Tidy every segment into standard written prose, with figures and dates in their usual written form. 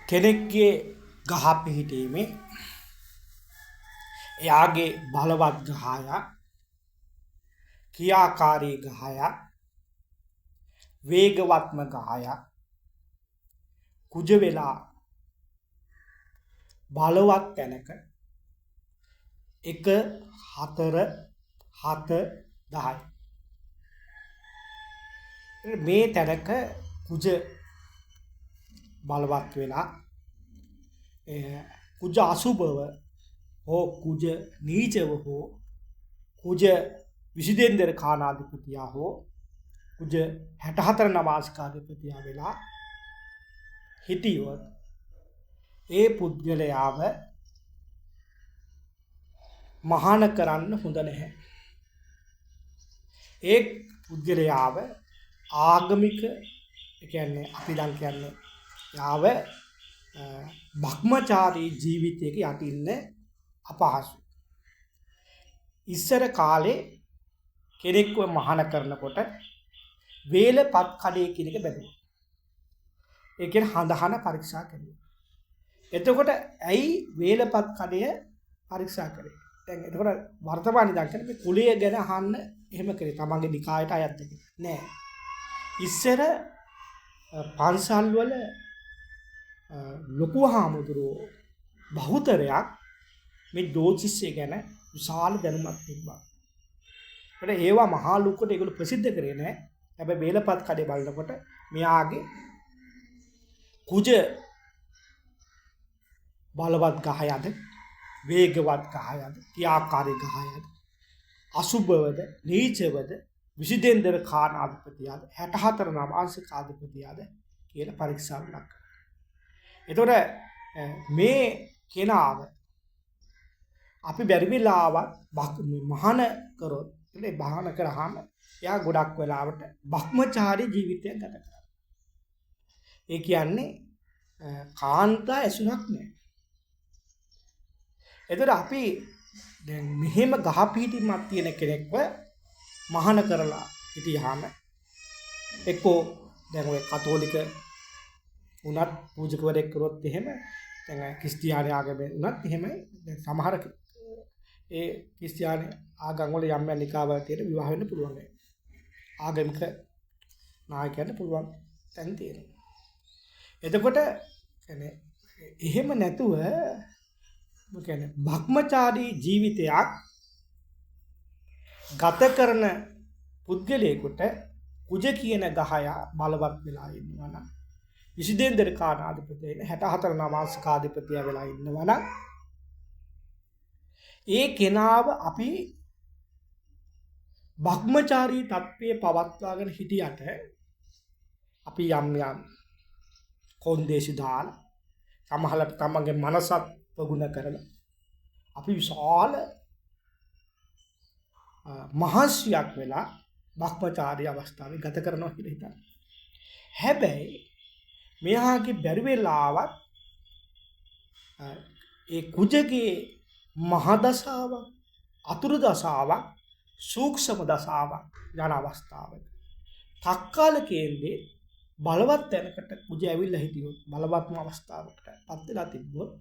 කෙනෙක්ගේ ගහ පිහිටීමේ එයාගේ බලවත් ගහය ක්‍රියාකාරී ගහය වේගවත්ම ගහය කුජ වෙලා බලවත් තැනක 1 4 7 10 මේ තැනක කුජ බලවත් වෙලා කුජ අසුභව හෝ කුජ නීචව හෝ කුජ විසිදෙන්දර කානාධිපතියා හෝ කුජ 64 නවාසිකාධිපතියා වෙලා හිටියොත් ඒ පුද්ගලයාව මහාන කරන්න හොඳ නැහැ. ඒ පුද්ගලයාව ආගමික කියන්නේ අපි දැන් කියන්නේ යාව භක්මචාරී ජීවිතයක යටින්න අපහසුයි. ඉස්සර කාලේ කෙනෙක්ව මහාන කරනකොට වේලපත් කඩේ කියන එක බැලුවා. ඒ කියන්නේ හඳහන පරීක්ෂා කරුවා. එතකොට ඇයි වේලපත් කඩය පරීක්ෂා කරේ? දැන් එතකොට වර්තමානයේ දැන් කියන්නේ මේ කුලය ගැන අහන්න එහෙම කරේ. තමන්ගේ නිකායට අයත් නෑ. ඉස්සර පන්සල් වල ලොකු හාමුදුරුවෝ බහුතරයක් මේ ජ්‍යොතිෂය ගැන විශාල දැනුමක් තිබ්බා. ඒකට ඒවා මහා ලොකුට ඒගොල්ලෝ ප්‍රසිද්ධ කරේ නෑ. හැබැයි වේලපත් කඩේ බලනකොට මෙයාගේ කුජ බලවත් ගහයද වේගවත් ගහයද ක්‍රියාකාරී ගහයද අසුභවද නීචවද විසිදෙන්දර කානාධිපතියාද 64 නවාංශිකාධිපතියාද කියලා පරීක්ෂාවක් කරනවා. එතකොට මේ කෙනාව අපි බැරි වෙලාවත් මහාන කරොත් ඒ මහාන කරාම එයා ගොඩක් වෙලාවට භක්මචාරී ජීවිතයක් ගත කරනවා. ඒ කියන්නේ කාන්තා ඇසුරක් නෑ. එතකොට අපි දැන් මෙහෙම ගහ පිහිටීමක් තියෙන කෙනෙක්ව මහාන කරලා හිටියාම එක්කෝ දැන් ඔය කතෝලික උනත් පූජකවරයෙක් කරොත් එහෙම දැන් ක්‍රිස්තියානි ආගමේ උනත් එහෙමයි. දැන් සමහර ඒ ක්‍රිස්තියානි ආගම් වල යම් යම් නිකාවල තියෙන විවාහ වෙන්න පුළුවන්. ආගමික නායකයන්ට පුළුවන් තැන් තියෙනවා. එතකොට කියන්නේ එහෙම නැතුව කියන්නේ භක්මචාරී ජීවිතයක් ගත කරන පුද්ගලයෙකුට කුජ කියන ගහය බලවත් වෙලා ඉන්නවා නම් විසිදෙන්දර කානාධිපතිය 64 නවාංශිකාධිපතිය වෙලා ඉන්නවා නම් ඒ කෙනාව අපි භක්මචාරී තත්ත්වයේ පවත්වාගෙන හිටියට අපි යම් යම් කොන්දේසි දාලා සමහරවිට තමන්ගේ මනසත් ප්‍රගුණ කරලා අපි විශාල මහසියක් වෙලා භක්මචාරී අවස්ථාවේ ගත කරනවා කියලා හිතන්න. හැබැයි මෙයාගේ බැරි වෙලාවත් ඒ කුජගේ මහා දශාවක් අතුරු දශාවක් සූක්ෂම දශාවක් යන අවස්ථාවක තක්කාල කේන්දේ බලවත් තැනකට කුජ ඇවිල්ලා හිටියොත් බලවත්ම අවස්ථාවකට පත් වෙලා තිබ්බොත්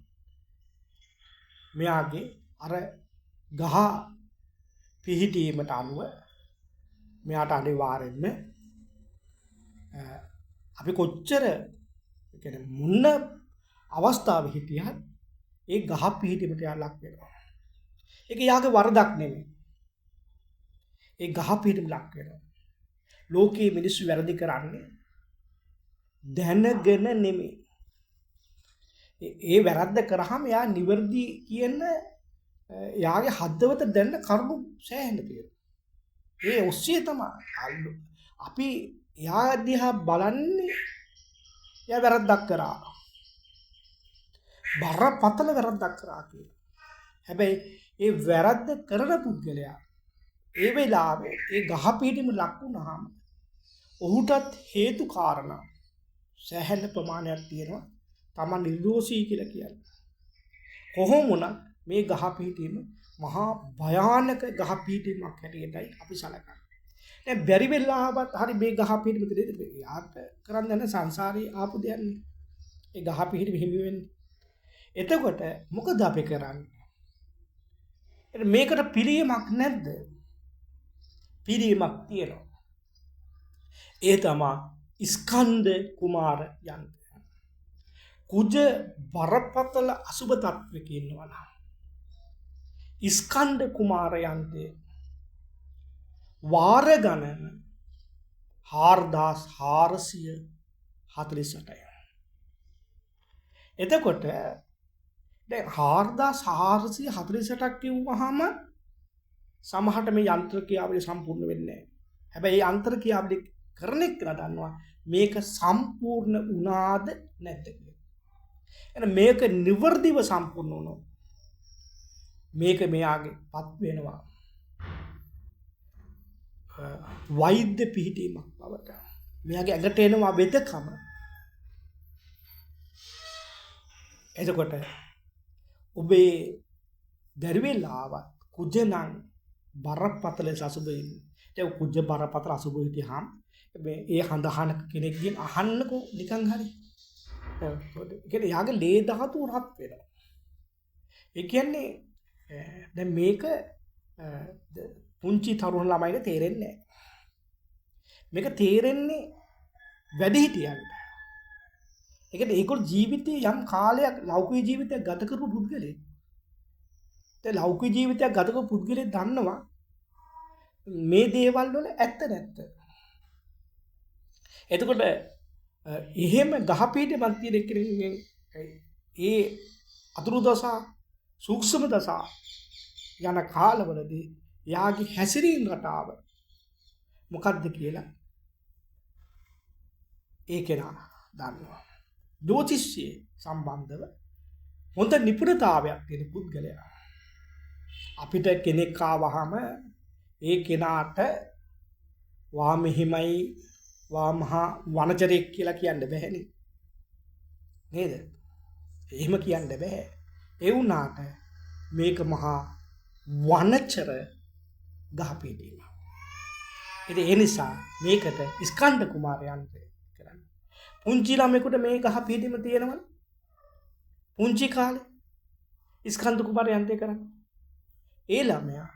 මෙයාගේ අර ගහ පිහිටීමට අනුව මෙයාට අනිවාර්යෙන්ම අපි කොච්චර කියන්නේ මුන්න අවස්ථාවේ හිටියත් ඒ ගහ පිහිටීමට යා ලක් වෙනවා. ඒක යාගේ වරදක් නෙමෙයි. ඒ ගහ පිහිටීම ලක් වෙනවා. ලෝකයේ මිනිස්සු වැරදි කරන්නේ දැනගෙන නෙමෙයි. ඒ වැරද්ද කරාම යා නිවර්දි කියන යාගේ හදවත දැන්න කරුණු සෑහෙන තියෙනවා. ඒ ඔස්සේ තමයි අපි යා දිහා බලන්නේ යා වැරද්දක් කරා. බරපතල වැරද්දක් කරා කියලා. හැබැයි ඒ වැරද්ද කරන පුද්ගලයා ඒ වෙලාවේ ඒ ගහ පිටින්ම ලක් වුණාම ඔහුටත් හේතු කාරණා සෑහෙන ප්‍රමාණයක් තියෙනවා. තමන් නිර්දෝෂී කියලා කියන්නේ. කොහොම වුණත් මේ ගහ පිටින්ම මහා භයානක ගහ පිටින්මක් හැටියටයි අපි සලකන්නේ. දැන් බැරි වෙලාවත් හරි මේ ගහ පිටින්ම යාට කරන්න යන සංසාරේ ආපු දෙයක් නේ. ඒ ගහ පිහිටි හිමි වෙන්නේ. එතකොට මොකද අපි කරන්නේ? මේකට පිළියමක් නැද්ද? පිළියමක් තියෙනවා. ඒ තමයි ස්කන්ධ කුමාර යන්ත්‍රය. කුජ බරපතල අසුබ තත්වයක ඉන්නවා නම් ස්කන්ධ කුමාර යන්ත්‍රය වාර ගණන 4448යි. එතකොට දැන් 4448ක් කිව්වහම සමහරට මේ යන්ත්‍ර ක්‍රියාවලිය සම්පූර්ණ වෙන්නේ නැහැ. හැබැයි මේ යන්ත්‍ර ක්‍රියාවලිය කරන එක දන්නවා මේක සම්පූර්ණ වුණාද නැද්ද කියලා. එහෙනම් මේක නිවර්දිව සම්පූර්ණ වුණොත් මේක මෙයාගේපත් වෙනවා වෛද්‍ය පිහිටීමක් බවට. මෙයාගේ ඇඟට එනවා වෙදකම. එතකොට ඔබේ දරුවෙලාවත් කුජනම් බරපතල අසුබයින්. ඒ කුජ බරපතල අසුබ හිටියාම ඒ හඳහන කෙනෙක්ගෙන් අහන්නකෝ නිකන් හරි. ඒ කියන්නේ යාගේ ලේ ධාතු රත් වෙනවා. ඒ කියන්නේ දැන් මේක පුංචි තරුණ ළමයිට තේරෙන්නේ නැහැ. මේක තේරෙන්නේ වැඩිහිටියන්ට. ඒ කියන්නේ ඒගොල්ලෝ ජීවිතයේ යම් කාලයක් ලෞකික ජීවිතයක් ගත කරපු පුද්ගලයෙක්. ඒ ලෞකික ජීවිතයක් ගත කරපු පුද්ගලයෙක් දන්නවා මේ දේවල් වල ඇත්ත නැත්ත. එතකොට එහෙම ගහපීඩේ මන් තියෙන කෙනෙක්ගෙන් ඒ අතුරු දසා සූක්ෂම දසා යන කාලවලදී යාගේ හැසිරීම රටාව මොකක්ද කියලා ඒ කෙනා දන්නවා. ජ්‍යොතිෂයේ සම්බන්ධව හොඳ නිපුණතාවයක් තියෙන පුද්ගලයා. අපිට කෙනෙක් ආවහම ඒ කෙනාට වා මෙහිමයි වා මහා වනචරෙක් කියලා කියන්න බැහැනේ. නේද? එහෙම කියන්න බෑ. ඒ වුණාට මේක මහා වනචර ගහපීඩීම. ඉතින් ඒ නිසා මේකට ස්කන්ධ කුමාරයන්ට කරන්නේ. පුංචි ළමයෙකුට මේ ගහපීඩීම තියෙනවනේ. පුංචි කාලේ ස්කන්ධ කුමාරයන්ට කරන්නේ. ඒ ළමයා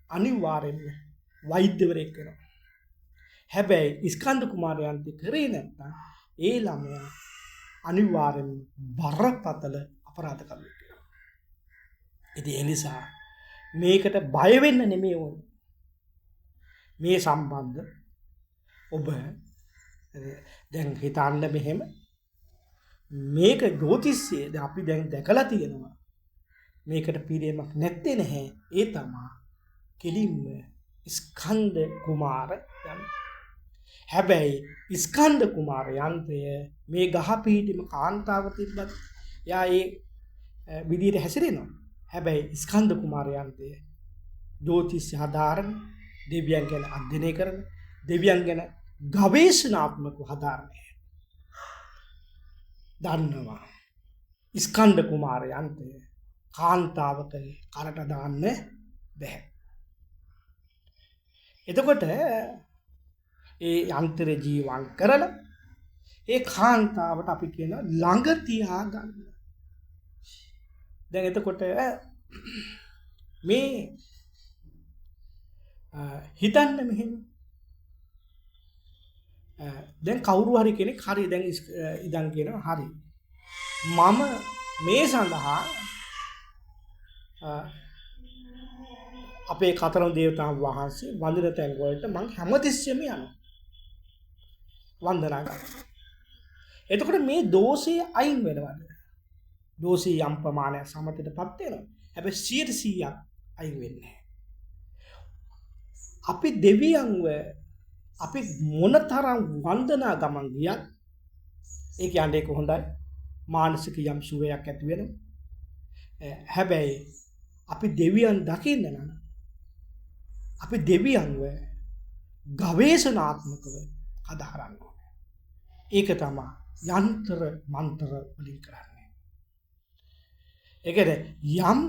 අනිවාර්යෙන්ම වෛද්‍යවරයෙක් වෙනවා. හැබැයි ස්කන්ධ කුමාරයන්ට කරේ නැත්නම් ඒ ළමයා අනිවාර්යෙන්ම බරපතල අපරාධ කරුවෙක් වෙනවා. ඉතින් ඒ නිසා මේකට බය වෙන්න නෙමෙයි ඕනේ. මේ සම්බන්ධ ඔබ දැන් හිතන්න මෙහෙම මේක ජ්‍යොතිෂයේ දැන් අපි දැන් දැකලා තියෙනවා. මේකට පිළියමක් නැත්තේ නැහැ. ඒ තමයි කෙලින්ම ස්කන්ධ කුමාර යන්ත්‍රය. හැබැයි ස්කන්ධ කුමාර යන්ත්‍රය මේ ගහ පිහිටීම කාන්තාව තිබ්බත් යා ඒ විදියට හැසිරෙනවා. හැබැයි ස්කන්ධ කුමාර යන්ත්‍රය ජ්‍යොතිෂ ආධාරණ දෙවියන් ගැන අධ්‍යයනය කරන දෙවියන් ගැන ගවේෂණාත්මක හදාරණය දන්නවා. ස්කන්ධ කුමාර යන්ත්‍රය කාන්තාවක කරට දාන්න බැහැ. එතකොට ඒ යන්ත්‍රය ජීවම් කරලා ඒ කාන්තාවට අපි කියන ළඟ තියා ගන්න. දැන් එතකොට මේ හිතන්න මෙහෙම දැන් කවුරු හරි කෙනෙක් හරි දැන් ඉඳන් කියනවා හරි මම මේ සඳහා අපේ කතරගම දේවතාවුන් වහන්සේ වන්දින තැන් වලට මං හැමතිස්සෙම යනවා වන්දනා කරනවා. එතකොට මේ දෝෂය අයින් වෙනවද? දෝෂී යම් ප්‍රමාණයක් සමතයටපත් වෙනවා. හැබැයි 100% අයින් වෙන්නේ නැහැ. අපි දෙවියන්ව අපි මොනතරම් වන්දනා ගමන් ගියත් ඒ කියන්නේ ඒක හොඳයි. මානසික යම් සුවයක් ඇති වෙනවා. හැබැයි අපි දෙවියන් දකින්න නම් අපි දෙවියන්ව ගවේෂණාත්මකව හදාරන්න ඕනේ. ඒක තමයි යන්ත්‍ර මන්ත්‍ර වලින් කරන්නේ. ඒකද යම්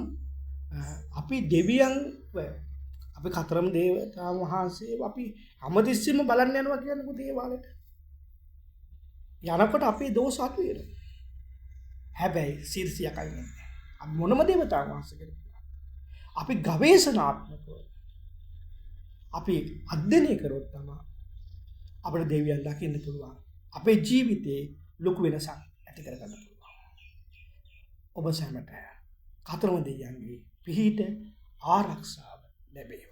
අපි දෙවියන්ව අපි කතරගම දේවතාවුන් වහන්සේ අපි හැමතිස්සෙම බලන්න යනවා කියන්නේ මොකද ඒ වලට. යනකොට අපේ දෝෂ අඩු වෙනවා. හැබැයි සිරසියකයි නෙමෙයි. අපි මොනම දේවතාවුන් වහන්සේ කෙනෙක්. අපි ගවේෂණාත්මකව අපි අධ්‍යයනය කරොත් තමයි අපේ දෙවියන් දකින්න පුළුවන්. අපේ ජීවිතේ ලොකු වෙනසක් ඇති කරගන්න පුළුවන්. ඔබ සැමට කතරම දෙවියන්ගේ පිහිට ආරක්ෂාව ලැබේවා.